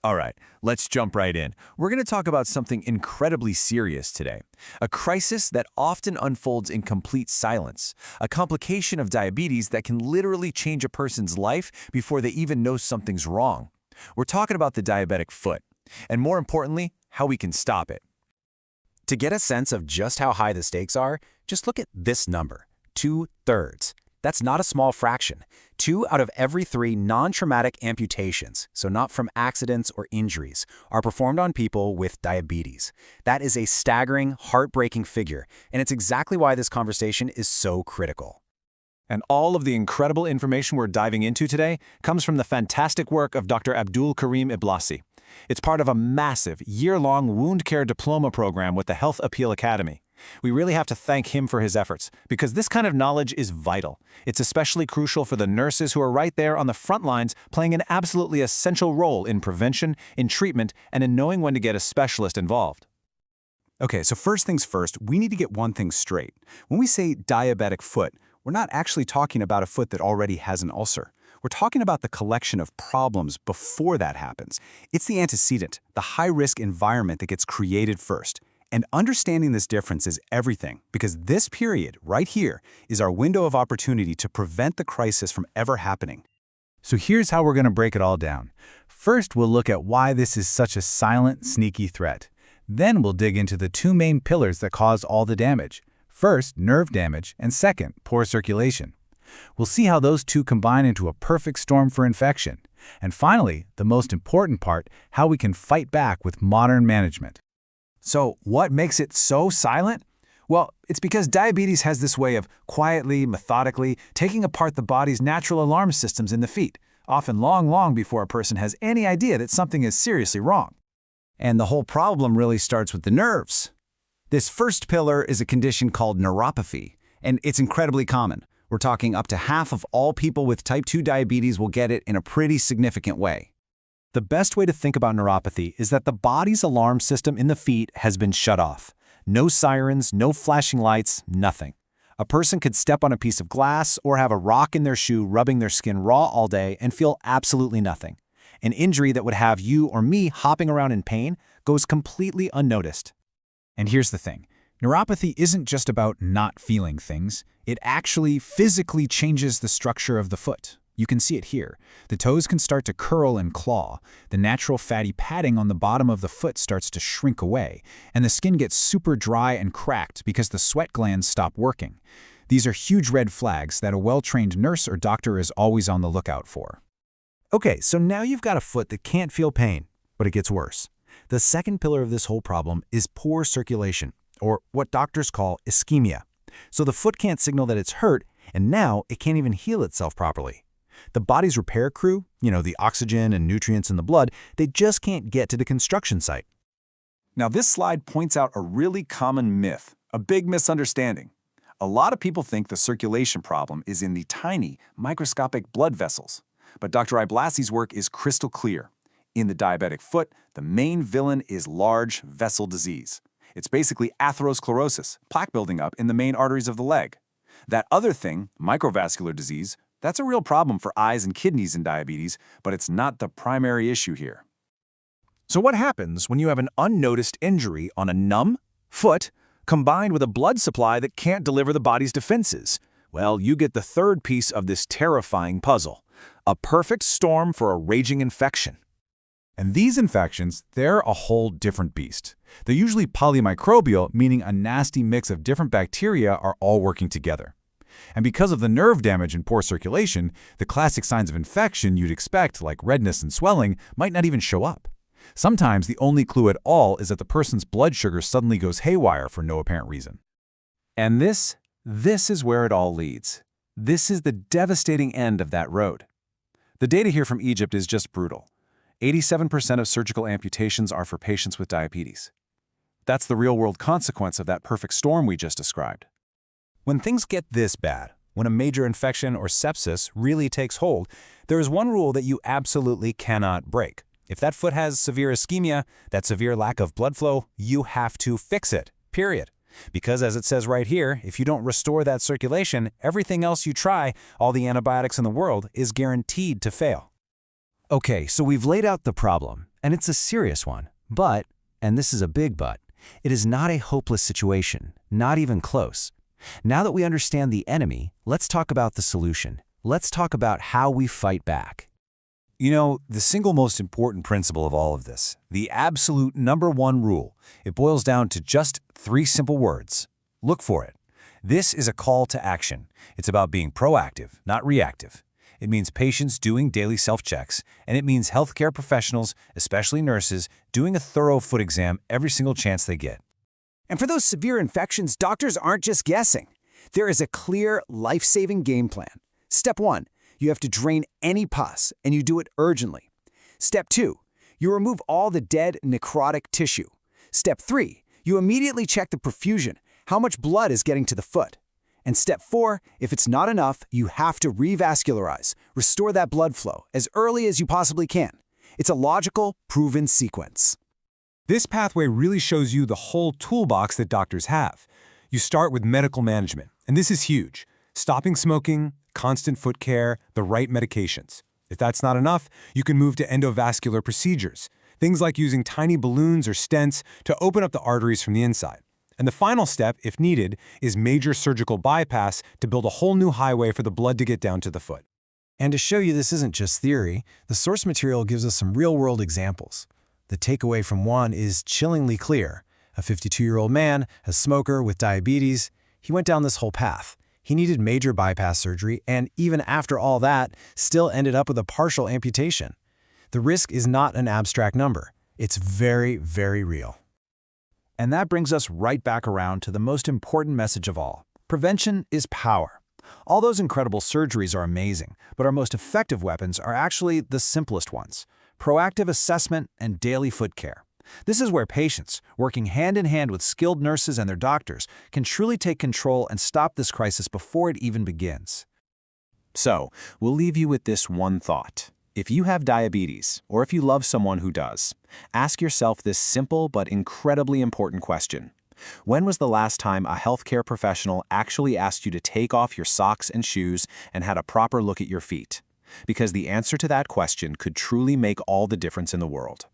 All right, let's jump right in. We're going to talk about something incredibly serious today, a crisis that often unfolds in complete silence, a complication of diabetes that can literally change a person's life before they even know something's wrong. We're talking about the diabetic foot, and more importantly, how we can stop it. To get a sense of just how high the stakes are, just look at this number, 2/3. That's not a small fraction. 2 out of every 3 non-traumatic amputations, so not from accidents or injuries, are performed on people with diabetes. That is a staggering, heartbreaking figure, and it's exactly why this conversation is so critical. And all of the incredible information we're diving into today comes from the fantastic work of Dr. Abdul Karim Iblasi. It's part of a massive, year-long wound care diploma program with the Health Appeal Academy. We really have to thank him for his efforts, because this kind of knowledge is vital. It's especially crucial for the nurses who are right there on the front lines, playing an absolutely essential role in prevention, in treatment, and in knowing when to get a specialist involved. Okay, so first things first, we need to get one thing straight. When we say diabetic foot, we're not actually talking about a foot that already has an ulcer. We're talking about the collection of problems before that happens. It's the antecedent, the high-risk environment that gets created first. And understanding this difference is everything, because this period, right here, is our window of opportunity to prevent the crisis from ever happening. So here's how we're going to break it all down. First, we'll look at why this is such a silent, sneaky threat. Then we'll dig into the 2 main pillars that cause all the damage. First, nerve damage, and second, poor circulation. We'll see how those 2 combine into a perfect storm for infection. And finally, the most important part, how we can fight back with modern management. So, what makes it so silent? Well, it's because diabetes has this way of quietly, methodically taking apart the body's natural alarm systems in the feet, often long before a person has any idea that something is seriously wrong. And the whole problem really starts with the nerves. This first pillar is a condition called neuropathy, and it's incredibly common. We're talking up to half of all people with type 2 diabetes will get it in a pretty significant way. The best way to think about neuropathy is that the body's alarm system in the feet has been shut off. No sirens, no flashing lights, nothing. A person could step on a piece of glass or have a rock in their shoe rubbing their skin raw all day and feel absolutely nothing. An injury that would have you or me hopping around in pain goes completely unnoticed. And here's the thing. Neuropathy isn't just about not feeling things. It actually physically changes the structure of the foot. You can see it here. The toes can start to curl and claw. The natural fatty padding on the bottom of the foot starts to shrink away, and the skin gets super dry and cracked because the sweat glands stop working. These are huge red flags that a well-trained nurse or doctor is always on the lookout for. Okay, so now you've got a foot that can't feel pain, but it gets worse. The second pillar of this whole problem is poor circulation, or what doctors call ischemia. So the foot can't signal that it's hurt, and now it can't even heal itself properly. The body's repair crew, the oxygen and nutrients in the blood, they just can't get to the construction site. Now, this slide points out a really common myth, a big misunderstanding. A lot of people think the circulation problem is in the tiny, microscopic blood vessels. But Dr. Iblasi's work is crystal clear. In the diabetic foot, the main villain is large vessel disease. It's basically atherosclerosis, plaque building up in the main arteries of the leg. That other thing, microvascular disease, that's a real problem for eyes and kidneys in diabetes, but it's not the primary issue here. So what happens when you have an unnoticed injury on a numb foot combined with a blood supply that can't deliver the body's defenses? Well, you get the third piece of this terrifying puzzle, a perfect storm for a raging infection. And these infections, they're a whole different beast. They're usually polymicrobial, meaning a nasty mix of different bacteria are all working together. And because of the nerve damage and poor circulation, the classic signs of infection you'd expect, like redness and swelling, might not even show up. Sometimes the only clue at all is that the person's blood sugar suddenly goes haywire for no apparent reason. And this is where it all leads. This is the devastating end of that road. The data here from Egypt is just brutal. 87% of surgical amputations are for patients with diabetes. That's the real-world consequence of that perfect storm we just described. When things get this bad, when a major infection or sepsis really takes hold, there is one rule that you absolutely cannot break. If that foot has severe ischemia, that severe lack of blood flow, you have to fix it, period. Because as it says right here, if you don't restore that circulation, everything else you try, all the antibiotics in the world, is guaranteed to fail. Okay, so we've laid out the problem, And it's a serious one. But, and this is a big but, it is not a hopeless situation, not even close. Now that we understand the enemy, let's talk about the solution. Let's talk about how we fight back. You know, the single most important principle of all of this, the absolute #1 rule, it boils down to just 3 simple words. Look for it. This is a call to action. It's about being proactive, not reactive. It means patients doing daily self-checks, and it means healthcare professionals, especially nurses, doing a thorough foot exam every single chance they get. And for those severe infections, doctors aren't just guessing. There is a clear, life-saving game plan. Step 1, you have to drain any pus, and you do it urgently. Step 2, you remove all the dead, necrotic tissue. Step 3, you immediately check the perfusion, how much blood is getting to the foot. And step 4, if it's not enough, you have to revascularize, restore that blood flow as early as you possibly can. It's a logical, proven sequence. This pathway really shows you the whole toolbox that doctors have. You start with medical management, and this is huge. Stopping smoking, constant foot care, the right medications. If that's not enough, you can move to endovascular procedures, things like using tiny balloons or stents to open up the arteries from the inside. And the final step, if needed, is major surgical bypass to build a whole new highway for the blood to get down to the foot. And to show you this isn't just theory, the source material gives us some real-world examples. The takeaway from one is chillingly clear. A 52-year-old man, a smoker with diabetes, he went down this whole path. He needed major bypass surgery, and even after all that, still ended up with a partial amputation. The risk is not an abstract number. It's very, very real. And that brings us right back around to the most important message of all. Prevention is power. All those incredible surgeries are amazing, but our most effective weapons are actually the simplest ones: proactive assessment and daily foot care. This is where patients, working hand in hand with skilled nurses and their doctors, can truly take control and stop this crisis before it even begins. So, we'll leave you with this one thought. If you have diabetes, or if you love someone who does, ask yourself this simple but incredibly important question. When was the last time a healthcare professional actually asked you to take off your socks and shoes and had a proper look at your feet? Because the answer to that question could truly make all the difference in the world.